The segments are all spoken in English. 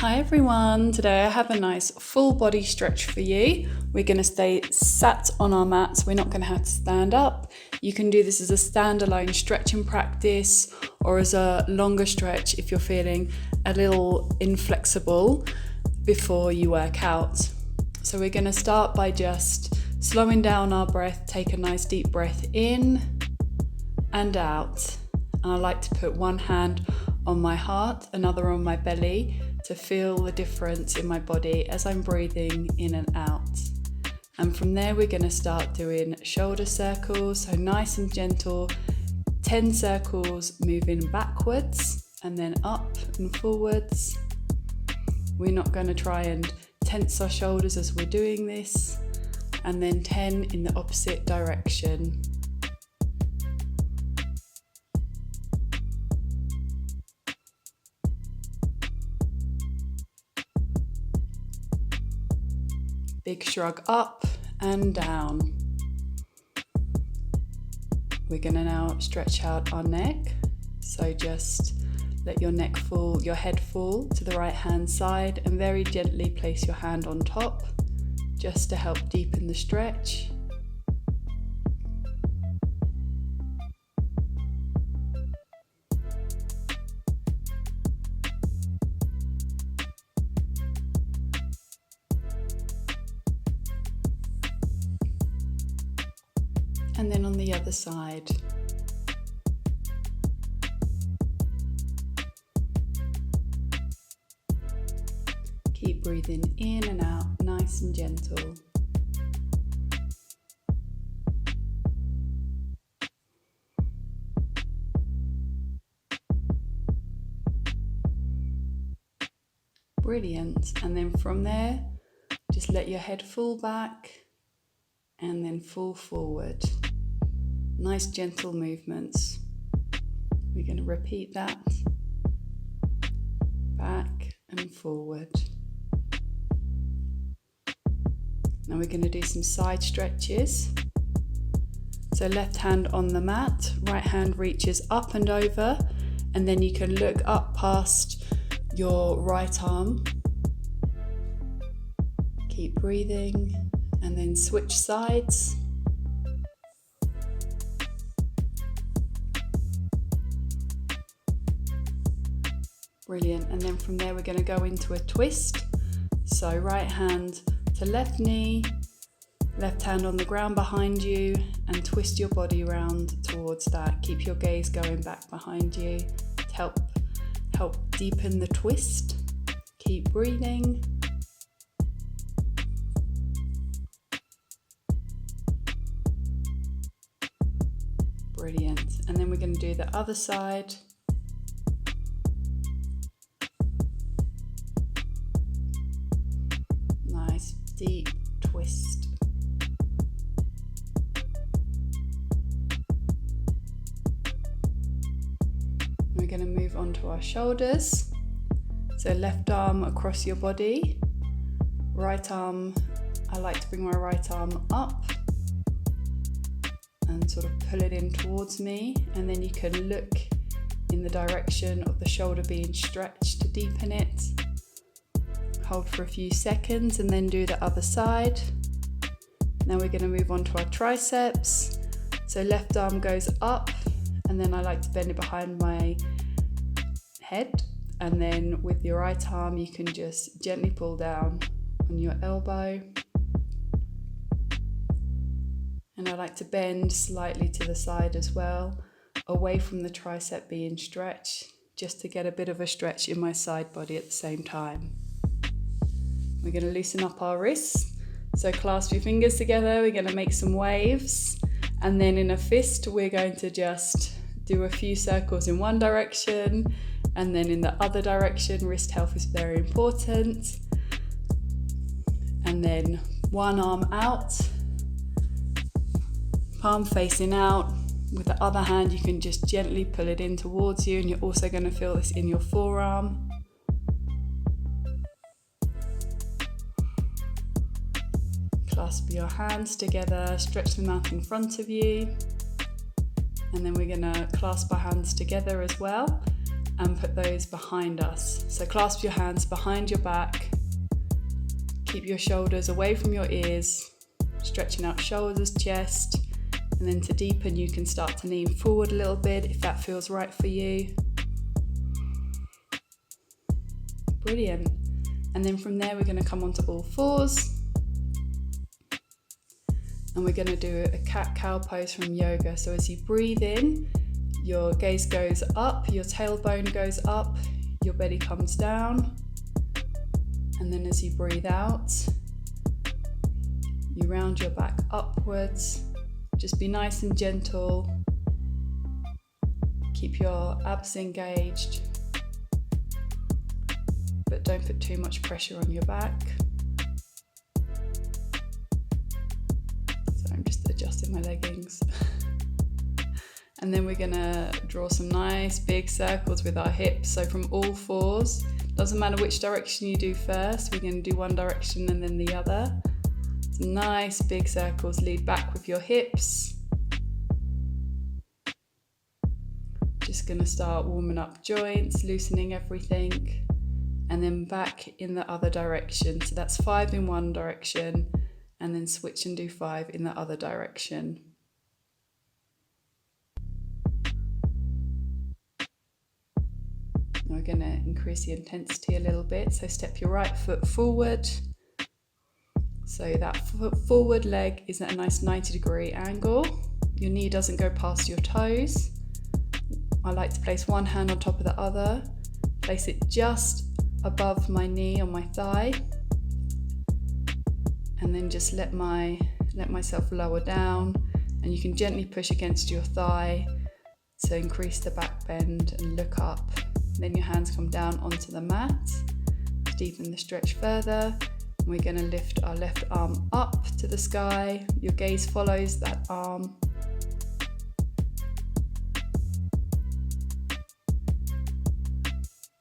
Hi everyone, today I have a nice full body stretch for you. We're going to stay sat on our mats, we're not going to have to stand up. You can do this as a standalone stretching practice or as a longer stretch if you're feeling a little inflexible before you work out. So we're going to start by just slowing down our breath, take a nice deep breath in and out. And I like to put one hand on my heart, another on my belly, to feel the difference in my body as I'm breathing in and out. And from there we're going to start doing shoulder circles, so nice and gentle, 10 circles moving backwards and then up and forwards. We're not going to try and tense our shoulders as we're doing this, and then 10 in the opposite direction. Big shrug up and down. We're going to now stretch out our neck. So just let your head fall to the right hand side and very gently place your hand on top just to help deepen the stretch. And then on the other side. Keep breathing in and out, nice and gentle. Brilliant. And then from there, just let your head fall back and then fall forward. Nice gentle movements. We're going to repeat that. Back and forward. Now we're going to do some side stretches. So left hand on the mat, right hand reaches up and over, and then you can look up past your right arm. Keep breathing, and then switch sides. Brilliant. And then from there we're going to go into a twist. So right hand to left knee, left hand on the ground behind you, and twist your body around towards that. Keep your gaze going back behind you to help deepen the twist. Keep breathing. Brilliant. And then we're going to do the other side. Nice deep twist. We're going to move on to our shoulders. So left arm across your body. Right arm, I like to bring my right arm up and sort of pull it in towards me, and then you can look in the direction of the shoulder being stretched to deepen it. Hold for a few seconds and then do the other side. Now we're going to move on to our triceps. So left arm goes up, and then I like to bend it behind my head, and then with your right arm you can just gently pull down on your elbow. And I like to bend slightly to the side as well, away from the tricep being stretched, just to get a bit of a stretch in my side body at the same time. We're going to loosen up our wrists. So clasp your fingers together, we're going to make some waves. And then in a fist, we're going to just do a few circles in one direction and then in the other direction. Wrist health is very important. And then one arm out. Palm facing out. With the other hand, you can just gently pull it in towards you, and you're also going to feel this in your forearm. Clasp your hands together, stretch them out in front of you. And then we're going to clasp our hands together as well. and put those behind us. So clasp your hands behind your back, keep your shoulders away from your ears, stretching out shoulders, chest, and then to deepen you can start to lean forward a little bit if that feels right for you. Brilliant. And then from there we're going to come onto all fours and we're going to do a cat-cow pose from yoga. So as you breathe in, your gaze goes up, your tailbone goes up, your belly comes down, and then as you breathe out, you round your back upwards. Just be nice and gentle. Keep your abs engaged, but don't put too much pressure on your back. So I'm just adjusting my leggings. And then we're gonna draw some nice big circles with our hips. So from all fours, doesn't matter which direction you do first, we're gonna do one direction and then the other. Some nice big circles, lead back with your hips. Just gonna start warming up joints, loosening everything, and then back in the other direction. So that's 5 in one direction, and then switch and do 5 in the other direction. Now we're gonna increase the intensity a little bit. So step your right foot forward. So that forward leg is at a nice 90-degree angle. Your knee doesn't go past your toes. I like to place one hand on top of the other. Place it just above my knee on my thigh. And then just let myself lower down. And you can gently push against your thigh to increase the back bend and look up. Then your hands come down onto the mat to deepen the stretch further. We're going to lift our left arm up to the sky. Your gaze follows that arm.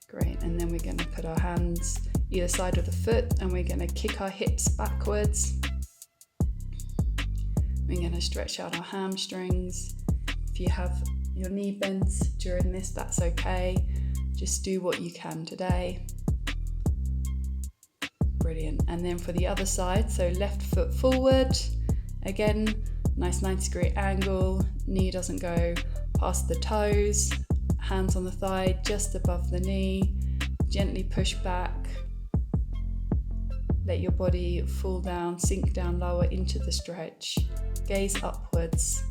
Great, and then we're going to put our hands either side of the foot and we're going to kick our hips backwards. We're going to stretch out our hamstrings. If you have your knee bent during this, that's okay. Just do what you can today. Brilliant. And then for the other side, so left foot forward, again, nice 90-degree angle, knee doesn't go past the toes, hands on the thigh just above the knee, gently push back, let your body fall down, sink down lower into the stretch, gaze upwards,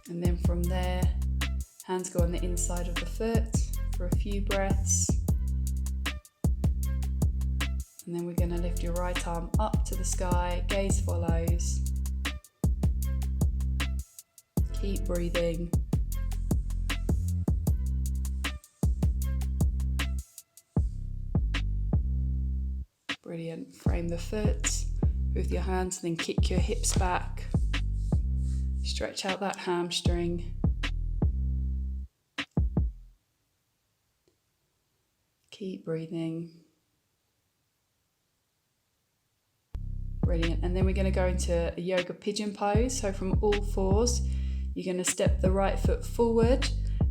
and then from there, hands go on the inside of the foot for a few breaths. And then we're going to lift your right arm up to the sky, gaze follows. Keep breathing. Brilliant. Frame the foot with your hands, then kick your hips back. Stretch out that hamstring. Keep breathing. Brilliant. And then we're going to go into a yoga pigeon pose. So from all fours, you're going to step the right foot forward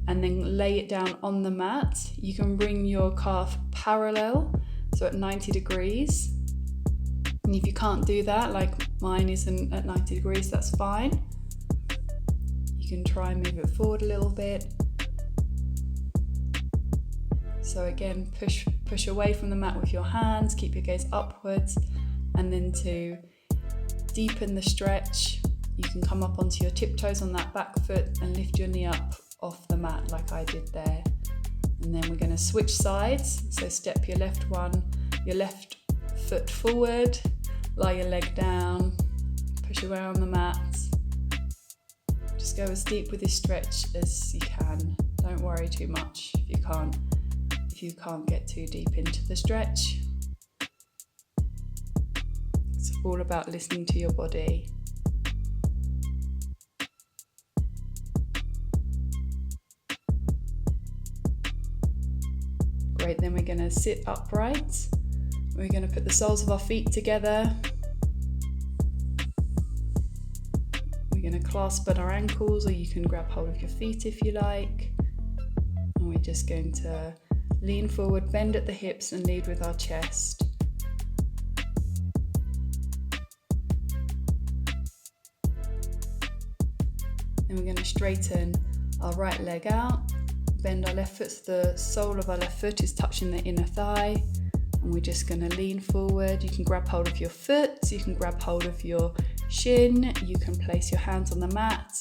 and then lay it down on the mat. You can bring your calf parallel, so at 90 degrees. And if you can't do that, like mine isn't at 90 degrees, that's fine. You can try and move it forward a little bit. So again, push away from the mat with your hands, keep your gaze upwards. And then to deepen the stretch, you can come up onto your tiptoes on that back foot and lift your knee up off the mat like I did there. And then we're going to switch sides. So step your left foot forward, lie your leg down, push away on the mat. Just go as deep with this stretch as you can. Don't worry too much if you can't get too deep into the stretch. It's all about listening to your body. Great, then we're going to sit upright. We're going to put the soles of our feet together. We're going to clasp at our ankles, or you can grab hold of your feet if you like. just going to lean forward, bend at the hips and lead with our chest. Then we're going to straighten our right leg out, bend our left foot so the sole of our left foot is touching the inner thigh, and we're just going to lean forward. You can grab hold of your foot, you can grab hold of your shin, you can place your hands on the mat.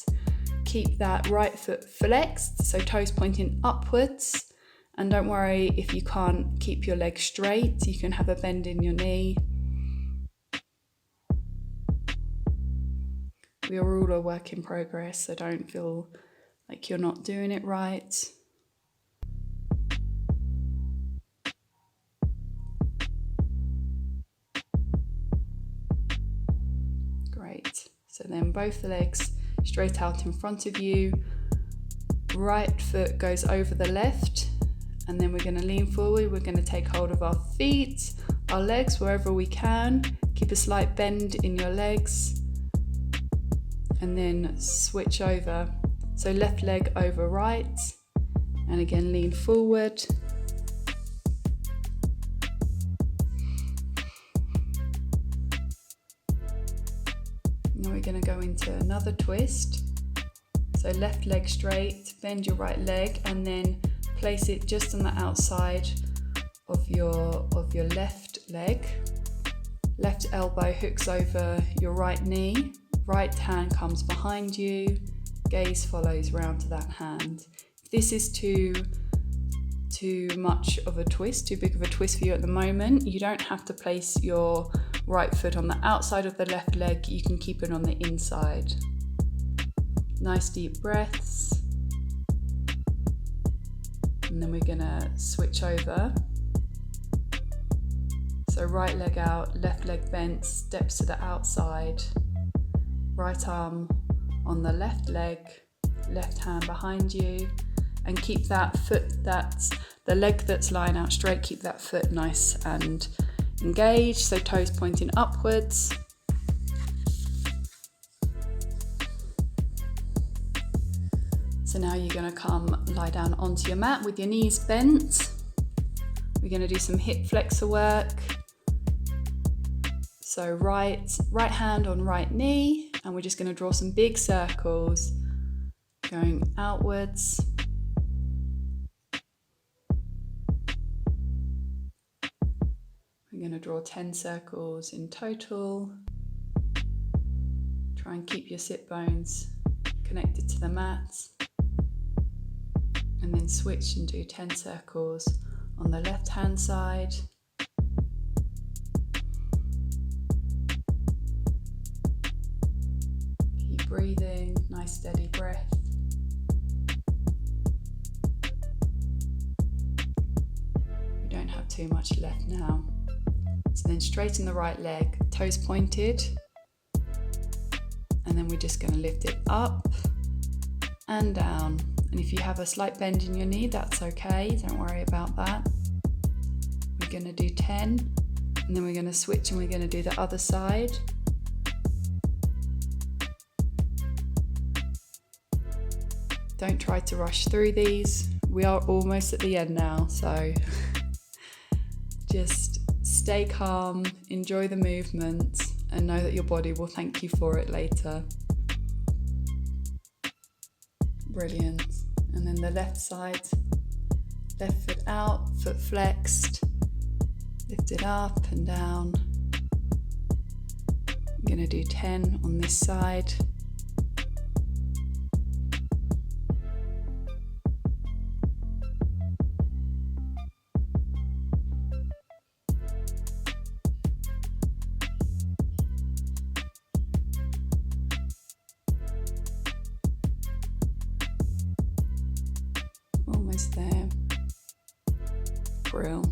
Keep that right foot flexed, so toes pointing upwards, and don't worry if you can't keep your leg straight, you can have a bend in your knee. We are all a work in progress, so don't feel like you're not doing it right. Great. So then both the legs straight out in front of you. Right foot goes over the left, and then we're going to lean forward. We're going to take hold of our feet, our legs, wherever we can. Keep a slight bend in your legs. And then switch over. So left leg over right, and again lean forward. Now we're going to go into another twist. So left leg straight, bend your right leg, and then place it just on the outside of your left leg. Left elbow hooks over your right knee. Right hand comes behind you, gaze follows round to that hand. If this is too much of a twist, too big of a twist for you at the moment, you don't have to place your right foot on the outside of the left leg, you can keep it on the inside. Nice deep breaths. And then we're gonna switch over. So right leg out, left leg bent, steps to the outside. Right arm on the left leg, left hand behind you, and keep that foot, that's the leg that's lying out straight, keep that foot nice and engaged, so toes pointing upwards. So now you're going to come lie down onto your mat with your knees bent. We're going to do some hip flexor work. So right hand on right knee, and we're just going to draw some big circles going outwards. We're going to draw 10 circles in total. Try and keep your sit bones connected to the mat. And then switch and do 10 circles on the left hand side. Keep breathing, nice steady breath. We don't have too much left now. So then straighten the right leg, toes pointed. And then we're just going to lift it up and down. And if you have a slight bend in your knee, that's okay, don't worry about that. We're going to do 10, and then we're going to switch and we're going to do the other side. Don't try to rush through these. We are almost at the end now, so just stay calm, enjoy the movement, and know that your body will thank you for it later. Brilliant. And then the left side, left foot out, foot flexed, lift it up and down. I'm going to do 10 on this side. Almost there. Brill.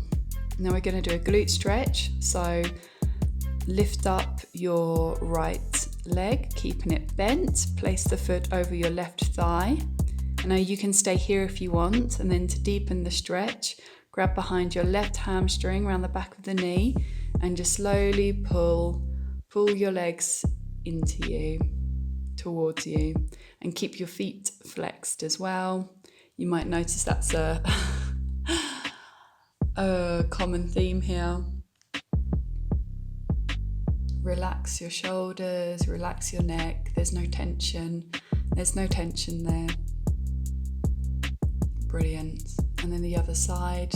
Now we're going to do a glute stretch. So lift up your right leg, keeping it bent. Place the foot over your left thigh. And now you can stay here if you want. And then to deepen the stretch, grab behind your left hamstring around the back of the knee and just slowly pull your legs into you, towards you, and keep your feet flexed as well. You might notice that's a common theme here. Relax your shoulders, relax your neck. There's no tension. There's no tension there. Brilliant. And then the other side.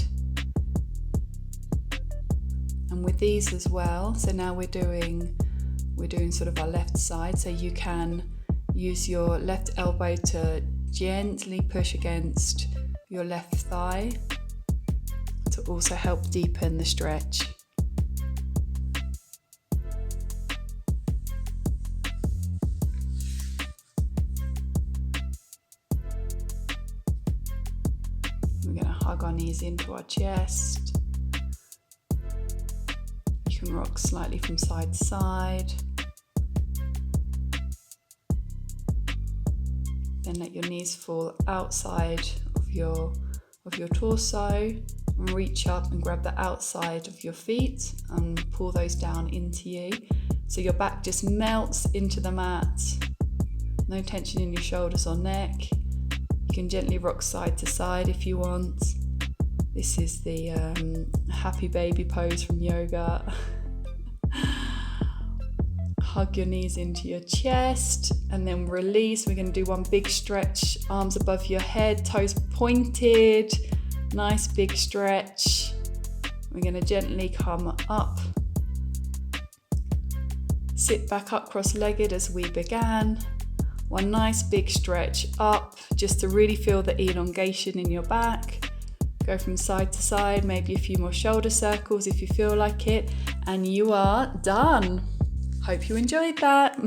And with these as well, so now we're doing sort of our left side, so you can use your left elbow to gently push against your left thigh to also help deepen the stretch. We're going to hug our knees into our chest. You can rock slightly from side to side. Then let your knees fall outside of your torso, and reach up and grab the outside of your feet and pull those down into you. So your back just melts into the mat. No tension in your shoulders or neck. You can gently rock side to side if you want. This is the happy baby pose from yoga. Hug your knees into your chest and then release. We're going to do one big stretch, arms above your head, toes pointed. Nice big stretch. We're going to gently come up. Sit back up cross-legged as we began. One nice big stretch up just to really feel the elongation in your back. Go from side to side, maybe a few more shoulder circles if you feel like it, and you are done. Hope you enjoyed that.